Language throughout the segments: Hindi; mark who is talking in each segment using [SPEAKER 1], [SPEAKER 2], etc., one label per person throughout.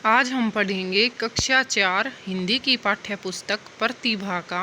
[SPEAKER 1] आज हम पढ़ेंगे कक्षा 4 हिंदी की पाठ्य पुस्तक प्रतिभा का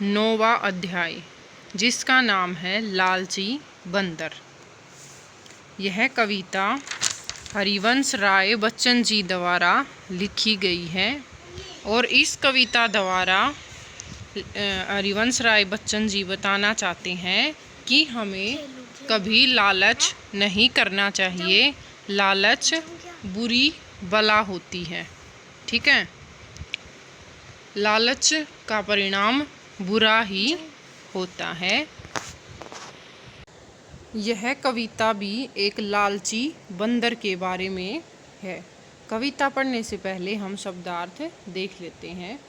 [SPEAKER 1] 9वां अध्याय, जिसका नाम है लालची बंदर। यह कविता हरिवंश राय बच्चन जी द्वारा लिखी गई है और इस कविता द्वारा हरिवंश राय बच्चन जी बताना चाहते हैं कि हमें कभी लालच नहीं करना चाहिए। लालच बुरी बला होती है, ठीक है। लालच का परिणाम बुरा ही होता है। यह कविता भी एक लालची बंदर के बारे में है। कविता पढ़ने से पहले हम शब्दार्थ देख लेते हैं,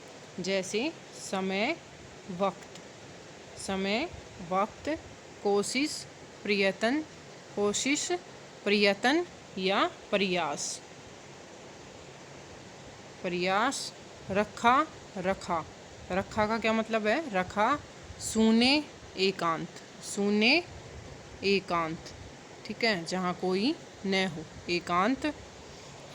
[SPEAKER 1] जैसे समय, वक्त। समय, वक्त, कोशिश, प्रयत्न, कोशिश, प्रयत्न या प्रयास। प्रयास, रखा, रखा। रखा का क्या मतलब है? रखा, सूने, एकांत। सूने, एकांत, ठीक है, जहाँ कोई न हो, एकांत।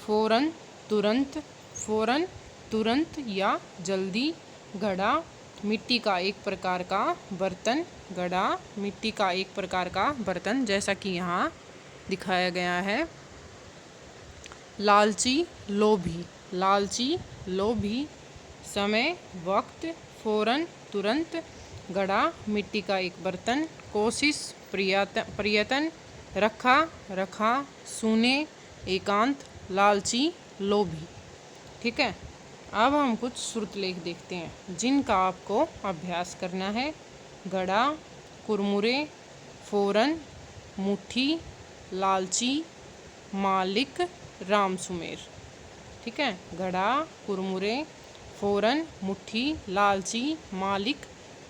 [SPEAKER 1] फौरन, तुरंत। फौरन, तुरंत या जल्दी। घड़ा, मिट्टी का एक प्रकार का बर्तन। घड़ा, मिट्टी का एक प्रकार का बर्तन, जैसा कि यहाँ दिखाया गया है। लालची, लोभी। लालची, लोभी। समय, वक्त, फौरन, तुरंत। घड़ा, मिट्टी का एक बर्तन। कोशिश, प्रयत्न। रखा, रखा। सूने, एकांत। लालची, लोभी, ठीक है। अब हम कुछ श्रुतलेख देखते हैं जिनका आपको अभ्यास करना है। घड़ा, कुरमुरे, फौरन, मुट्ठी, लालची, मालिक, राम सुमेर, ठीक है। घड़ा, कुरमुरे, फौरन, मुट्ठी, लालची, मालिक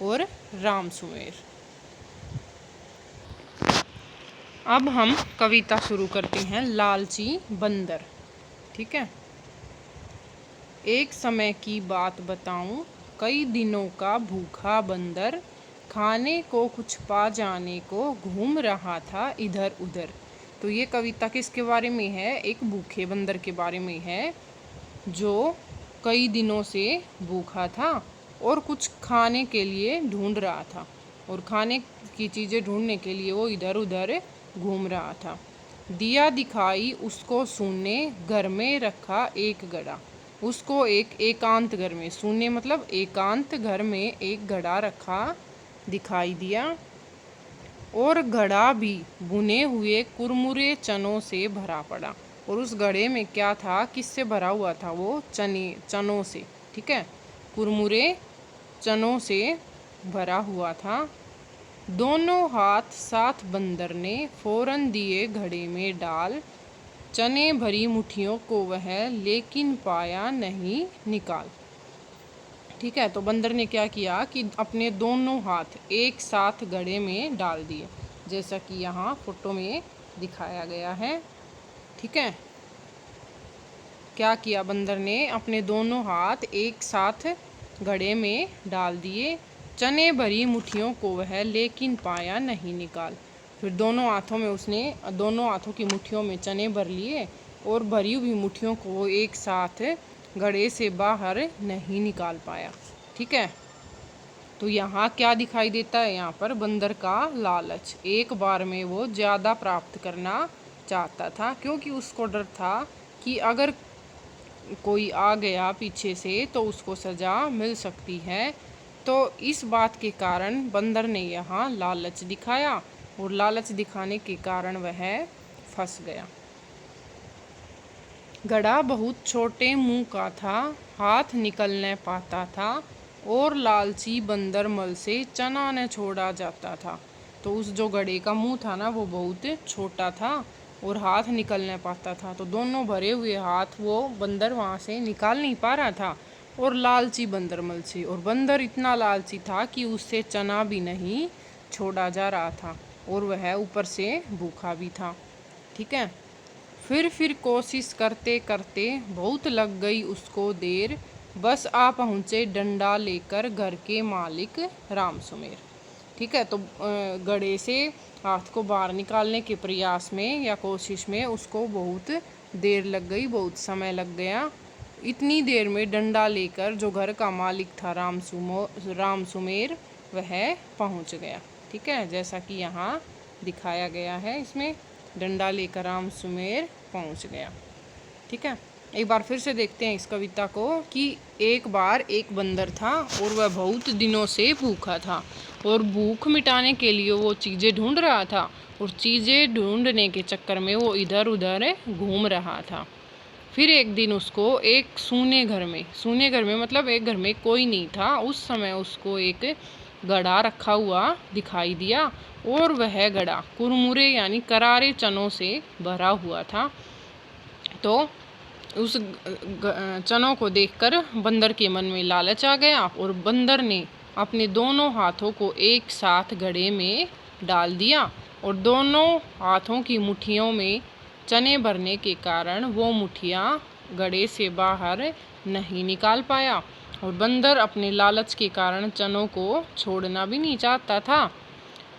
[SPEAKER 1] और राम सुमेर। अब हम कविता शुरू करते हैं। लालची बंदर, ठीक है। एक समय की बात बताऊं, कई दिनों का भूखा बंदर खाने को कुछ पा जाने को घूम रहा था इधर उधर। तो ये कविता किसके बारे में है? एक भूखे बंदर के बारे में है, जो कई दिनों से भूखा था और कुछ खाने के लिए ढूंढ रहा था, और खाने की चीज़ें ढूंढने के लिए वो इधर उधर घूम रहा था। दिया दिखाई उसको सूने, घर में रखा एक घड़ा। उसको एक एकांत घर में, सूने मतलब एकांत घर में एक घड़ा रखा दिखाई दिया, और घड़ा भी बुने हुए कुरमुरे चनों से भरा पड़ा। और उस घड़े में क्या था? किससे भरा हुआ था? वो चनों से, ठीक है, कुरमुरे चनों से भरा हुआ था। दोनों हाथ साथ बंदर ने फौरन दिए घड़े में डाल। चने भरी मुट्ठियों को वह लेकिन पाया नहीं निकाल, ठीक है। तो बंदर ने क्या किया कि अपने दोनों हाथ एक साथ घड़े में डाल दिए, जैसा कि यहाँ फोटो में दिखाया गया है, ठीक है। क्या किया बंदर ने? अपने दोनों हाथ एक साथ घड़े में डाल दिए। चने भरी मुट्ठियों को वह लेकिन पाया नहीं निकाल। फिर दोनों हाथों की मुट्ठियों में चने भर लिए और भरी हुई मुट्ठियों को वो एक साथ घड़े से बाहर नहीं निकाल पाया, ठीक है। तो यहाँ क्या दिखाई देता है? यहाँ पर बंदर का लालच। एक बार में वो ज़्यादा प्राप्त करना चाहता था, क्योंकि उसको डर था कि अगर कोई आ गया पीछे से तो उसको सज़ा मिल सकती है। तो इस बात के कारण बंदर ने यहाँ लालच दिखाया, और लालच दिखाने के कारण वह फंस गया। घड़ा बहुत छोटे मुंह का था, हाथ निकल न पाता था, और लालची बंदर मल से चना न छोड़ा जाता था। तो उस जो घड़े का मुंह था ना, वो बहुत छोटा था और हाथ निकल न पाता था। तो दोनों भरे हुए हाथ वो बंदर वहाँ से निकाल नहीं पा रहा था, और लालची बंदर मल से, और बंदर इतना लालची था कि उससे चना भी नहीं छोड़ा जा रहा था, और वह ऊपर से भूखा भी था, ठीक है। फिर कोशिश करते करते बहुत लग गई उसको देर, बस आ पहुँचे डंडा लेकर घर के मालिक राम सुमेर, ठीक है। तो घड़े से हाथ को बाहर निकालने के प्रयास में या कोशिश में उसको बहुत देर लग गई, बहुत समय लग गया। इतनी देर में डंडा लेकर जो घर का मालिक था राम सुमेर वह पहुंच गया। ठीक है, जैसा कि यहाँ दिखाया गया है, इसमें डंडा लेकर राम सुमेर पहुंच गया। ठीक है, एक बार फिर से देखते हैं इस कविता को कि एक बार एक बंदर था और वह बहुत दिनों से भूखा था और भूख मिटाने के लिए वो चीज़ें ढूंढ रहा था और चीज़ें ढूंढने के चक्कर में वो इधर उधर घूम रहा था। फिर एक दिन उसको एक सूने घर में मतलब एक घर में कोई नहीं था उस समय, उसको एक घड़ा रखा हुआ दिखाई दिया और वह घड़ा कुरमुरे यानी करारे चनों से भरा हुआ था। तो उस चनों को देखकर बंदर के मन में लालच आ गया और बंदर ने अपने दोनों हाथों को एक साथ घड़े में डाल दिया और दोनों हाथों की मुट्ठियों में चने भरने के कारण वो मुट्ठियाँ घड़े से बाहर नहीं निकाल पाया और बंदर अपने लालच के कारण चनों को छोड़ना भी नहीं चाहता था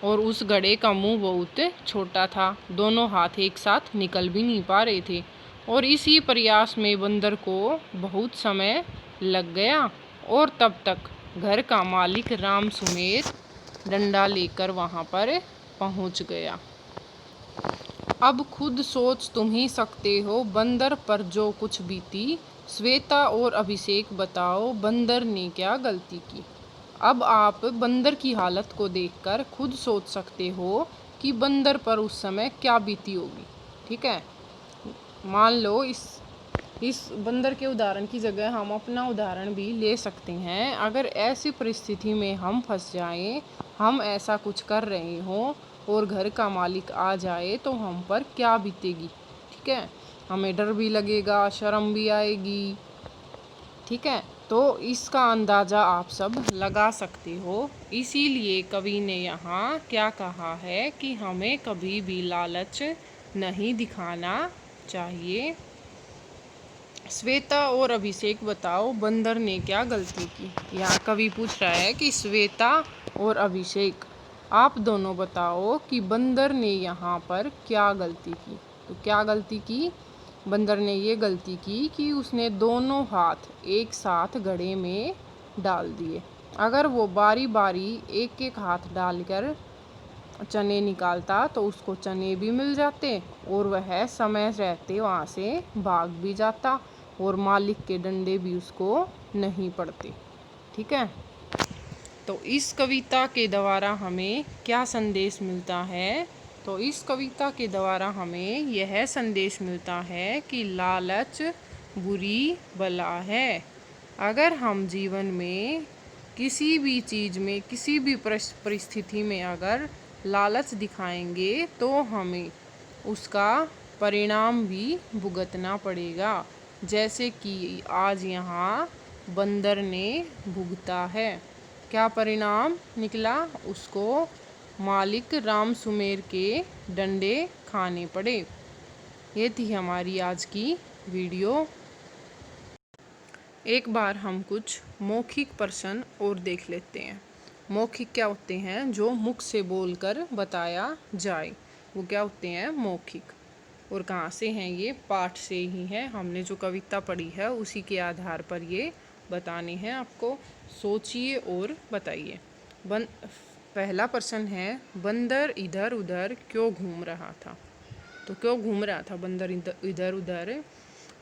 [SPEAKER 1] और उस घड़े का मुंह बहुत छोटा था, दोनों हाथ एक साथ निकल भी नहीं पा रहे थे और इसी प्रयास में बंदर को बहुत समय लग गया और तब तक घर का मालिक राम सुमेर डंडा लेकर वहाँ पर पहुँच गया। अब खुद सोच तुम ही सकते हो बंदर पर जो कुछ बीती, श्वेता और अभिषेक बताओ बंदर ने क्या गलती की। अब आप बंदर की हालत को देखकर खुद सोच सकते हो कि बंदर पर उस समय क्या बीती होगी। ठीक है, मान लो इस बंदर के उदाहरण की जगह हम अपना उदाहरण भी ले सकते हैं। अगर ऐसी परिस्थिति में हम फंस जाएं, हम ऐसा कुछ कर रहे हों और घर का मालिक आ जाए तो हम पर क्या बीतेगी। ठीक है, हमें डर भी लगेगा, शर्म भी आएगी। ठीक है, तो इसका अंदाज़ा आप सब लगा सकते हो। इसीलिए कवि ने यहाँ क्या कहा है कि हमें कभी भी लालच नहीं दिखाना चाहिए। श्वेता और अभिषेक बताओ बंदर ने क्या गलती की। यहाँ कवि पूछ रहा है कि श्वेता और अभिषेक आप दोनों बताओ कि बंदर ने यहाँ पर क्या गलती की। तो क्या गलती की? बंदर ने ये गलती की कि उसने दोनों हाथ एक साथ घड़े में डाल दिए। अगर वो बारी बारी एक एक हाथ डालकर चने निकालता तो उसको चने भी मिल जाते और वह समय रहते वहाँ से भाग भी जाता और मालिक के डंडे भी उसको नहीं पड़ते। ठीक है, तो इस कविता के द्वारा हमें क्या संदेश मिलता है? तो इस कविता के द्वारा हमें यह संदेश मिलता है कि लालच बुरी बला है। अगर हम जीवन में किसी भी चीज़ में, किसी भी परिस्थिति में अगर लालच दिखाएंगे तो हमें उसका परिणाम भी भुगतना पड़ेगा, जैसे कि आज यहाँ बंदर ने भुगता है। क्या परिणाम निकला? उसको मालिक राम सुमेर के डंडे खाने पड़े। ये थी हमारी आज की वीडियो। एक बार हम कुछ मौखिक प्रश्न और देख लेते हैं। मौखिक क्या होते हैं? जो मुख से बोलकर बताया जाए, वो क्या होते हैं? मौखिक। और कहाँ से हैं ये? पाठ से ही है। हमने जो कविता पढ़ी है उसी के आधार पर ये बताने हैं आपको। सोचिए और बताइए। पहला प्रश्न है, बंदर इधर उधर क्यों घूम रहा था? तो क्यों घूम रहा था बंदर इधर उधर?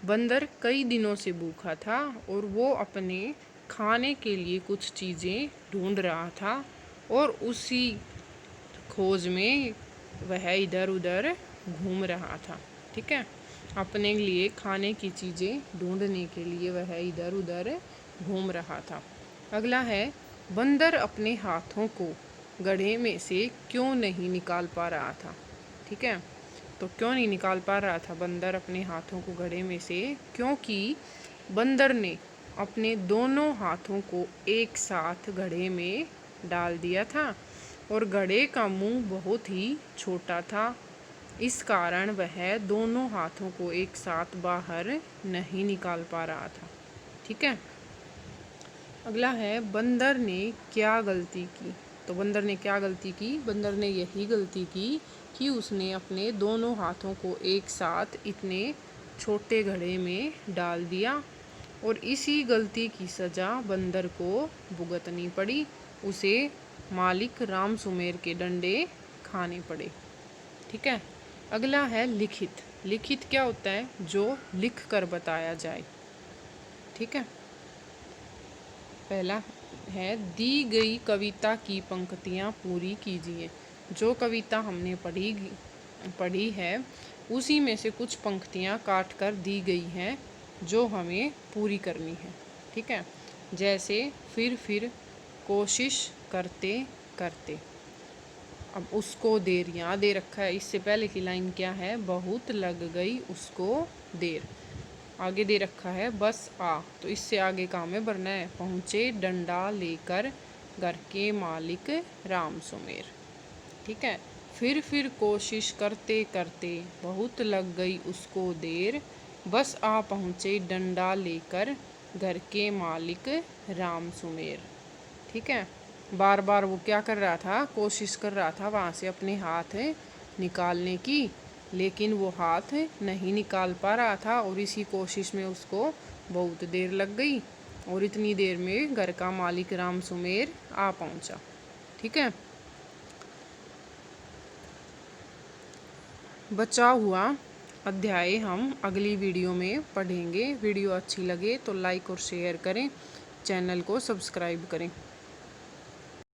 [SPEAKER 1] बंदर कई दिनों से भूखा था और वो अपने खाने के लिए कुछ चीज़ें ढूंढ रहा था और उसी खोज में वह इधर उधर घूम रहा था। ठीक है, अपने लिए खाने की चीज़ें ढूंढने के लिए वह इधर उधर घूम रहा था। अगला है, बंदर अपने हाथों को गड्ढे में से क्यों नहीं निकाल पा रहा था? ठीक है, तो क्यों नहीं निकाल पा रहा था बंदर अपने हाथों को घड़े में से? क्योंकि बंदर ने अपने दोनों हाथों को एक साथ घड़े में डाल दिया था और घड़े का मुंह बहुत ही छोटा था। इस कारण वह दोनों हाथों को एक साथ बाहर नहीं निकाल पा रहा था। ठीक है, अगला है, बंदर ने क्या गलती की? तो बंदर ने क्या गलती की? बंदर ने यही गलती की कि उसने अपने दोनों हाथों को एक साथ इतने छोटे घड़े में डाल दिया और इसी गलती की सजा बंदर को भुगतनी पड़ी। उसे मालिक राम सुमेर के डंडे खाने पड़े। ठीक है। अगला है लिखित। लिखित क्या होता है? जो लिख कर बताया जाए। ठीक है। पहला है दी गई कविता की पंक्तियाँ पूरी कीजिए। जो कविता हमने पढ़ी है उसी में से कुछ पंक्तियाँ काट कर दी गई हैं जो हमें पूरी करनी है। ठीक है। जैसे फिर कोशिश करते करते। अब उसको देर यहाँ दे रखा है। इससे पहले की लाइन क्या है? बहुत लग गई उसको देर। आगे दे रखा है बस आ, तो इससे आगे काम है भरना है। पहुँचे डंडा लेकर घर के मालिक राम सुमेर। ठीक है। फिर कोशिश करते करते बहुत लग गई उसको देर, बस आ पहुँचे डंडा लेकर घर के मालिक राम सुमेर। ठीक है। बार बार वो क्या कर रहा था? कोशिश कर रहा था वहाँ से अपने हाथ निकालने की, लेकिन वो हाथ नहीं निकाल पा रहा था और इसी कोशिश में उसको बहुत देर लग गई और इतनी देर में घर का मालिक राम सुमेर आ पहुँचा। ठीक है। बचा हुआ अध्याय हम अगली वीडियो में पढ़ेंगे। वीडियो अच्छी लगे तो लाइक और शेयर करें, चैनल को सब्सक्राइब करें।